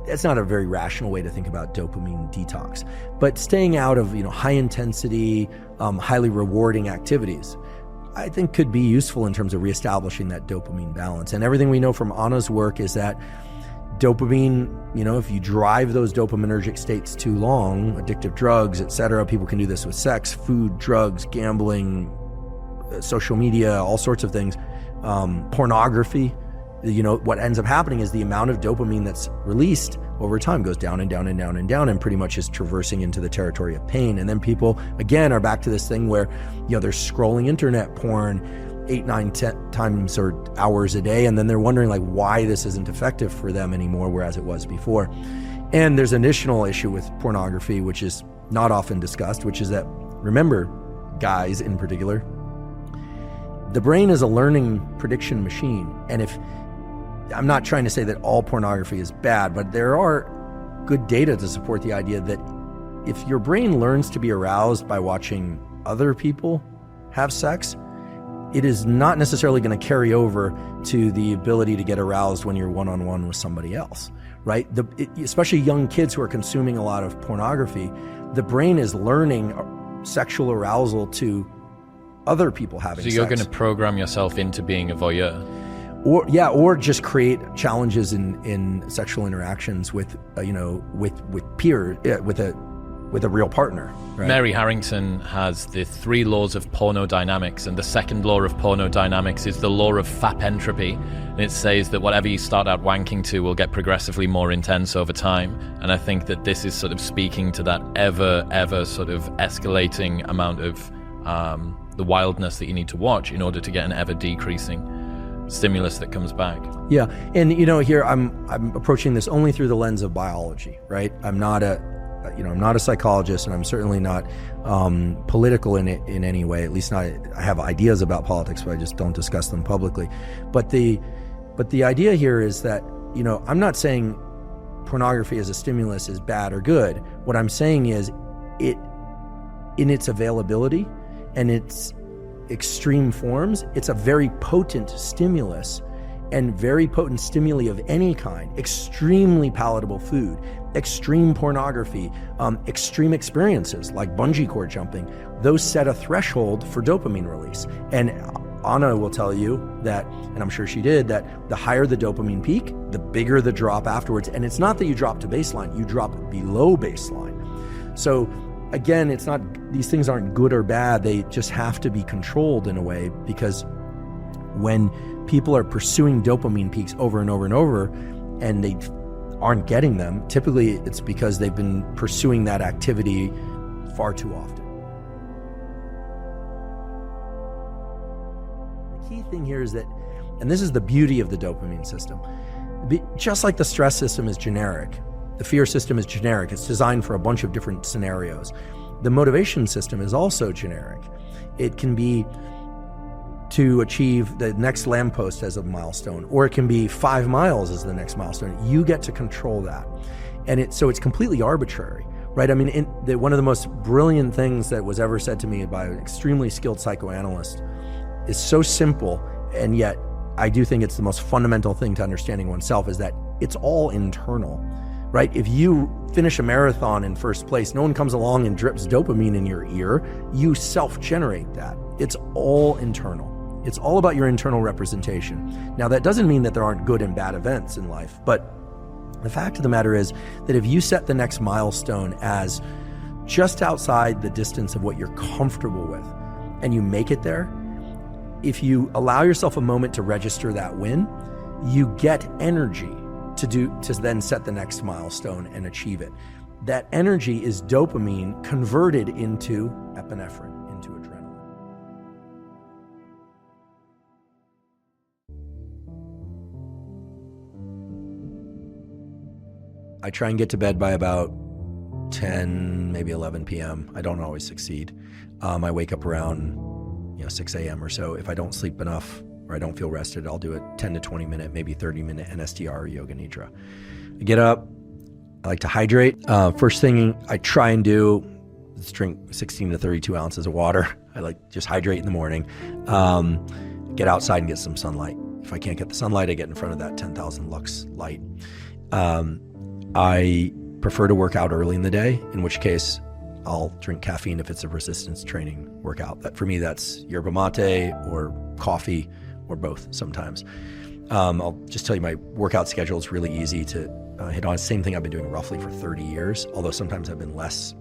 a very rational way to think about dopamine detox. But staying out of high intensity, highly rewarding activities, I think could be useful in terms of reestablishing that dopamine balance. And everything we know from Anna's work is that dopamine, if you drive those dopaminergic states too long, addictive drugs, etc., people can do this with sex, food, drugs, gambling, social media, all sorts of things, pornography. What ends up happening is the amount of dopamine that's released over time goes down and down and down and down, and pretty much is traversing into the territory of pain. And then people, again, are back to this thing where, they're scrolling internet porn 8, 9, 10 times or hours a day, and then they're wondering why this isn't effective for them anymore, whereas it was before. And there's an additional issue with pornography, which is not often discussed, which is that, remember, guys in particular, the brain is a learning prediction machine. And I'm not trying to say that all pornography is bad, but there are good data to support the idea that if your brain learns to be aroused by watching other people have sex, it is not necessarily going to carry over to the ability to get aroused when you're one-on-one with somebody else, right? Especially young kids who are consuming a lot of pornography, the brain is learning sexual arousal to other people having sex. So you're going to program yourself into being a voyeur? Or just create challenges in sexual interactions with peers, with a real partner. Right? Mary Harrington has the 3 laws of pornodynamics, and the second law of pornodynamics is the law of FAP entropy, and it says that whatever you start out wanking to will get progressively more intense over time. And I think that this is sort of speaking to that ever sort of escalating amount of the wildness that you need to watch in order to get an ever decreasing stimulus that comes back. Yeah, and here I'm approaching this only through the lens of biology, right? I'm not a psychologist, and I'm certainly not political in any way. At least not. I have ideas about politics, but I just don't discuss them publicly. But the idea here is that I'm not saying pornography as a stimulus is bad or good. What I'm saying is it, in its availability and its extreme forms, it's a very potent stimulus, and very potent stimuli of any kind, extremely palatable food, extreme pornography, extreme experiences like bungee cord jumping, those set a threshold for dopamine release. And Anna will tell you that, and I'm sure she did, that the higher the dopamine peak, the bigger the drop afterwards. And it's not that you drop to baseline, you drop below baseline. So again, it's not, these things aren't good or bad, they just have to be controlled in a way, because when people are pursuing dopamine peaks over and over and over and they aren't getting them, typically it's because they've been pursuing that activity far too often. The key thing here is that, and this is the beauty of the dopamine system, just like the stress system is generic, the fear system is generic, it's designed for a bunch of different scenarios. The motivation system is also generic. It can be to achieve the next lamppost as a milestone, or it can be 5 miles as the next milestone. You get to control that. And so it's completely arbitrary, right? I mean, one of the most brilliant things that was ever said to me by an extremely skilled psychoanalyst is so simple, and yet I do think it's the most fundamental thing to understanding oneself, is that it's all internal, right? If you finish a marathon in first place, no one comes along and drips dopamine in your ear. You self-generate that. It's all internal. It's all about your internal representation. Now, that doesn't mean that there aren't good and bad events in life, but the fact of the matter is that if you set the next milestone as just outside the distance of what you're comfortable with, and you make it there, if you allow yourself a moment to register that win, you get energy to then set the next milestone and achieve it. That energy is dopamine converted into epinephrine, into adrenaline. I try and get to bed by about 10, maybe 11 p.m. I don't always succeed. I wake up around 6 a.m. or so. If I don't sleep enough or I don't feel rested, I'll do a 10 to 20 minute, maybe 30 minute NSDR or Yoga Nidra. I get up, I like to hydrate. First thing I try and do is drink 16 to 32 ounces of water. I like just hydrate in the morning. Get outside and get some sunlight. If I can't get the sunlight, I get in front of that 10,000 lux light. I prefer to work out early in the day, in which case I'll drink caffeine if it's a resistance training workout. That for me, that's yerba mate or coffee or both sometimes. I'll just tell you my workout schedule is really easy to hit on. Same thing I've been doing roughly for 30 years, although sometimes I've been less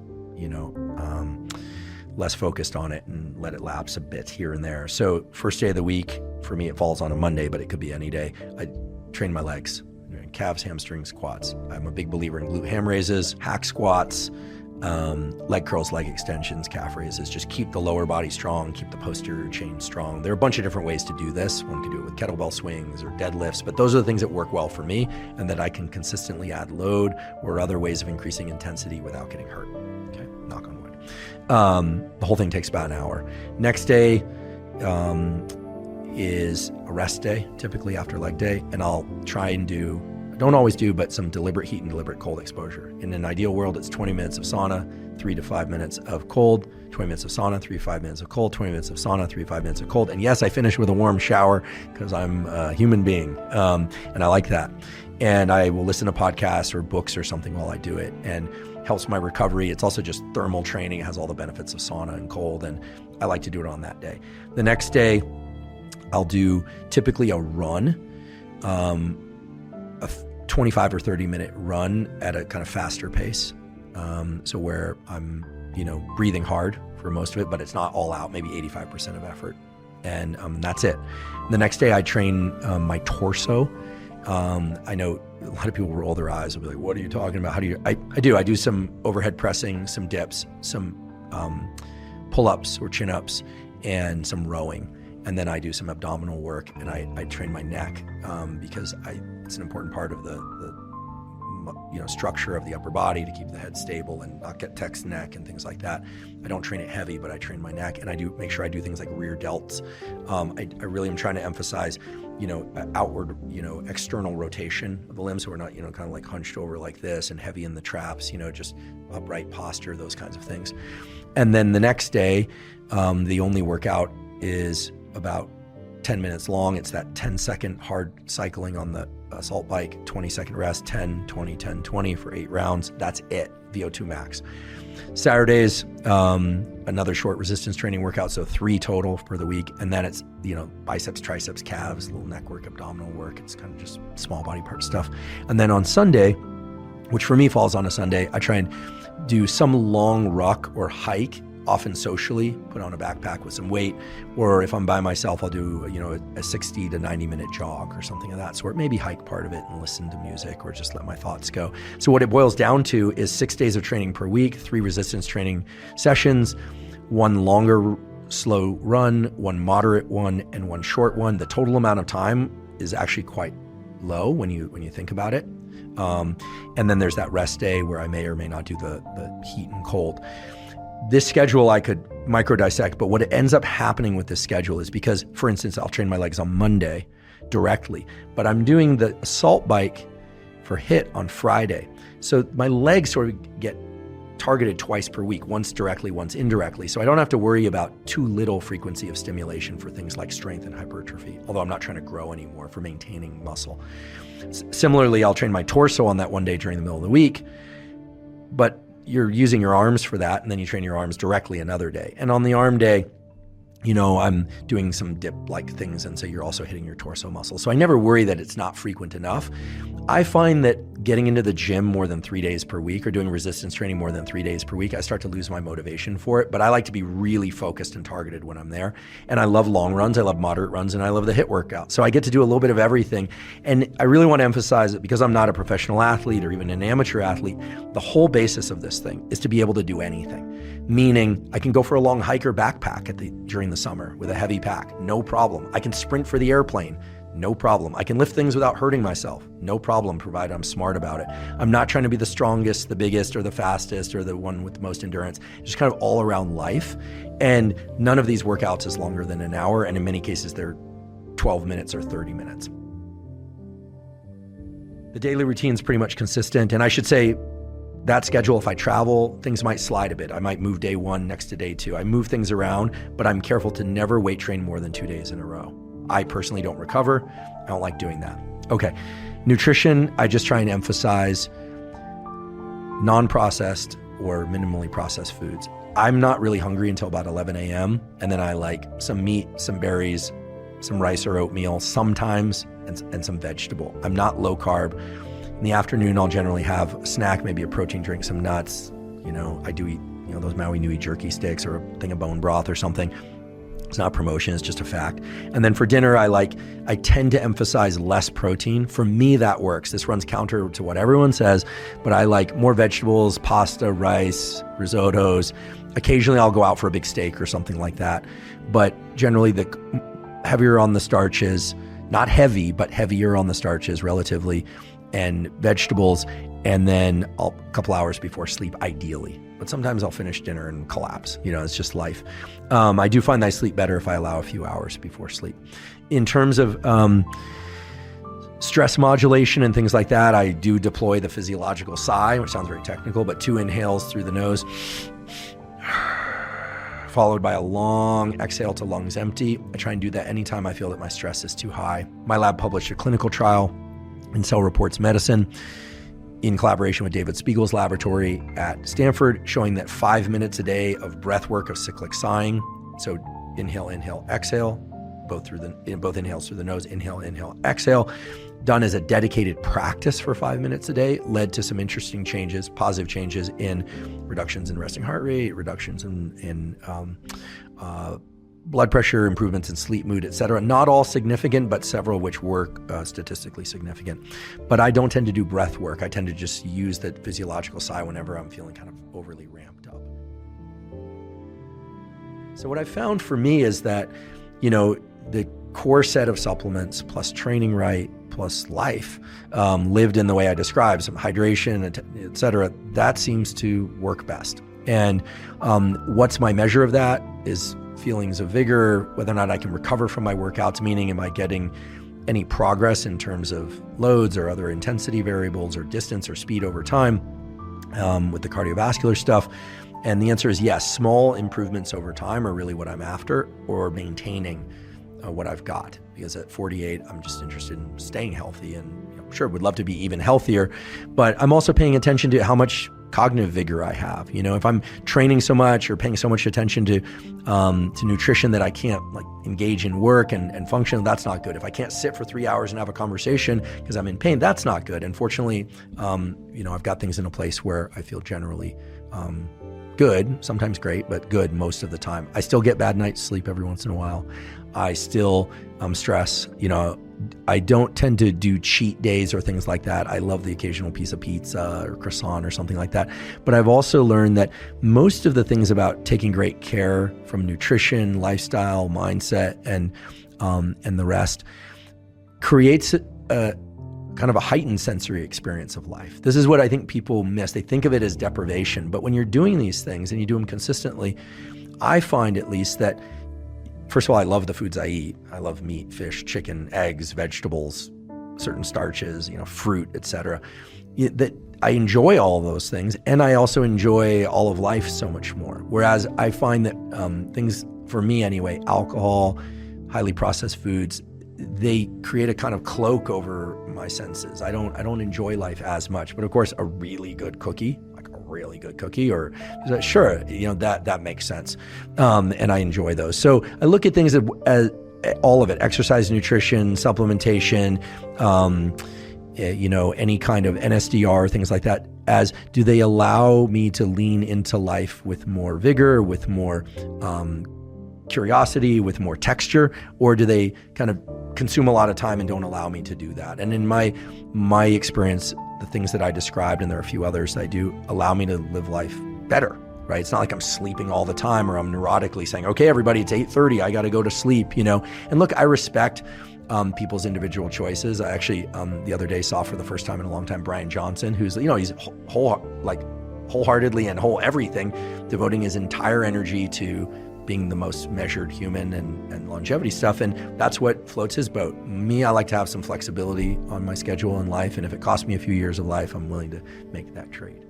focused on it and let it lapse a bit here and there. So first day of the week, for me, it falls on a Monday, but it could be any day. I train my legs, calves, hamstrings, quads. I'm a big believer in glute ham raises, hack squats, leg curls, leg extensions, calf raises. Just keep the lower body strong, keep the posterior chain strong. There are a bunch of different ways to do this. One can do it with kettlebell swings or deadlifts, but those are the things that work well for me and that I can consistently add load or other ways of increasing intensity without getting hurt. Okay, knock on wood. The whole thing takes about an hour. Next day is a rest day, typically after leg day, and I'll try and do, don't always do, but some deliberate heat and deliberate cold exposure. In an ideal world, it's 20 minutes of sauna, 3 to 5 minutes of cold, 20 minutes of sauna, 3 to 5 minutes of cold, 20 minutes of sauna, 3 to 5 minutes of cold. And yes, I finish with a warm shower because I'm a human being, and I like that. And I will listen to podcasts or books or something while I do it, and helps my recovery. It's also just thermal training. It has all the benefits of sauna and cold, and I like to do it on that day. The next day, I'll do typically a run, a 25 or 30 minute run at a kind of faster pace. So where I'm, breathing hard for most of it, but it's not all out, maybe 85% of effort. And that's it. The next day I train my torso. I know a lot of people roll their eyes and be like, what are you talking about? How do you, I do some overhead pressing, some dips, some pull-ups or chin-ups, and some rowing. And then I do some abdominal work, and I train my neck because it's an important part of the structure of the upper body to keep the head stable and not get text neck and things like that. I don't train it heavy, but I train my neck, and I do make sure I do things like rear delts. I really am trying to emphasize, outward, external rotation of the limbs, so we're not, kind of like hunched over like this and heavy in the traps, just upright posture, those kinds of things. And then the next day, the only workout is about 10 minutes long. It's that 10-second hard cycling on the assault bike, 20-second rest, 10, 20, 10, 20 for 8 rounds. That's it, VO2 max. Saturdays, another short resistance training workout, so 3 total for the week. And then it's, biceps, triceps, calves, little neck work, abdominal work. It's kind of just small body part stuff. And then on Sunday, which for me falls on a Sunday, I try and do some long ruck or hike, often socially, put on a backpack with some weight, or if I'm by myself, I'll do, a 60 to 90 minute jog or something of that sort. Maybe hike part of it and listen to music or just let my thoughts go. So what it boils down to is 6 days of training per week, 3 resistance training sessions, 1 longer slow run, 1 moderate one, and 1 short one. The total amount of time is actually quite low when you think about it. And then there's that rest day where I may or may not do the heat and cold. This schedule I could micro dissect, but what ends up happening with this schedule is because, for instance, I'll train my legs on Monday directly, but I'm doing the assault bike for HIIT on Friday. So my legs sort of get targeted twice per week, once directly, once indirectly. So I don't have to worry about too little frequency of stimulation for things like strength and hypertrophy, although I'm not trying to grow anymore, for maintaining muscle. Similarly, I'll train my torso on that one day during the middle of the week, but you're using your arms for that, and then you train your arms directly another day. And on the arm day, I'm doing some dip-like things, and so you're also hitting your torso muscle. So I never worry that it's not frequent enough. I find that getting into the gym more than 3 days per week or doing resistance training more than 3 days per week, I start to lose my motivation for it. But I like to be really focused and targeted when I'm there. And I love long runs, I love moderate runs, and I love the HIIT workout. So I get to do a little bit of everything. And I really want to emphasize that because I'm not a professional athlete or even an amateur athlete, the whole basis of this thing is to be able to do anything. Meaning I can go for a long hike or backpack during the summer with a heavy pack, no problem. I can sprint for the airplane, no problem. I can lift things without hurting myself, no problem, provided I'm smart about it. I'm not trying to be the strongest, the biggest, or the fastest, or the one with the most endurance. Just kind of all around life. And none of these workouts is longer than an hour, and in many cases they're 12 minutes or 30 minutes. The daily routine is pretty much consistent, and I should say that schedule, if I travel, things might slide a bit. I might move day 1 next to day 2. I move things around, but I'm careful to never weight train more than 2 days in a row. I personally don't recover. I don't like doing that. Okay. Nutrition, I just try and emphasize non-processed or minimally processed foods. I'm not really hungry until about 11 a.m. And then I like some meat, some berries, some rice or oatmeal sometimes, and some vegetable. I'm not low carb. In the afternoon, I'll generally have a snack, maybe a protein drink, some nuts. I do eat, those Maui Nui jerky sticks or a thing of bone broth or something. It's not promotion, it's just a fact. And then for dinner, I tend to emphasize less protein. For me, that works. This runs counter to what everyone says, but I like more vegetables, pasta, rice, risottos. Occasionally I'll go out for a big steak or something like that. But generally the heavier on the starches, not heavy, but heavier on the starches relatively, and vegetables, and then a couple hours before sleep, ideally. But sometimes I'll finish dinner and collapse. It's just life. I do find that I sleep better if I allow a few hours before sleep. In terms of stress modulation and things like that, I do deploy the physiological sigh, which sounds very technical, but 2 inhales through the nose, followed by a long exhale to lungs empty. I try and do that anytime I feel that my stress is too high. My lab published a clinical trial in Cell Reports Medicine in collaboration with David Spiegel's laboratory at Stanford, showing that 5 minutes a day of breath work of cyclic sighing, so inhale, exhale, both inhales through the nose, inhale, exhale, done as a dedicated practice for 5 minutes a day, led to some interesting changes, positive changes in reductions in resting heart rate, reductions in blood pressure, improvements in sleep, mood, etc. Not all significant, but several which were statistically significant. But I don't tend to do breath work. I tend to just use the physiological sigh whenever I'm feeling kind of overly ramped up. So what I found for me is that, the core set of supplements plus training right plus life lived in the way I described, some hydration, etc. That seems to work best. And what's my measure of that is feelings of vigor, whether or not I can recover from my workouts, meaning am I getting any progress in terms of loads or other intensity variables or distance or speed over time with the cardiovascular stuff. And the answer is yes, small improvements over time are really what I'm after, or maintaining what I've got. Because at 48, I'm just interested in staying healthy and sure, would love to be even healthier, but I'm also paying attention to how much cognitive vigor I have. If I'm training so much or paying so much attention to nutrition that I can't like engage in work and function, that's not good. If I can't sit for 3 hours and have a conversation because I'm in pain, that's not good. And fortunately, I've got things in a place where I feel generally good, sometimes great, but good most of the time. I still get bad night's sleep every once in a while. I still stress. I don't tend to do cheat days or things like that. I love the occasional piece of pizza or croissant or something like that. But I've also learned that most of the things about taking great care from nutrition, lifestyle, mindset, and the rest creates a kind of a heightened sensory experience of life. This is what I think people miss. They think of it as deprivation, but when you're doing these things and you do them consistently, I find at least that, first of all, I love the foods I eat. I love meat, fish, chicken, eggs, vegetables, certain starches, fruit, etc. That I enjoy all of those things, and I also enjoy all of life so much more. Whereas I find that things, for me anyway, alcohol, highly processed foods, they create a kind of cloak over my senses. I don't enjoy life as much. But of course, a really good cookie, or sure, that makes sense. And I enjoy those. So I look at things as all of it: exercise, nutrition, supplementation, any kind of NSDR, things like that, as do they allow me to lean into life with more vigor, with more curiosity, with more texture, or do they kind of consume a lot of time and don't allow me to do that? And in my experience, the things that I described, and there are a few others that I do, allow me to live life better, right? It's not like I'm sleeping all the time or I'm neurotically saying, okay, everybody, it's 8:30, I got to go to sleep, And look, I respect people's individual choices. I actually, the other day saw for the first time in a long time, Brian Johnson, who's, he's wholeheartedly and whole everything, devoting his entire energy to being the most measured human and longevity stuff. And that's what floats his boat. Me, I like to have some flexibility on my schedule in life. And if it costs me a few years of life, I'm willing to make that trade.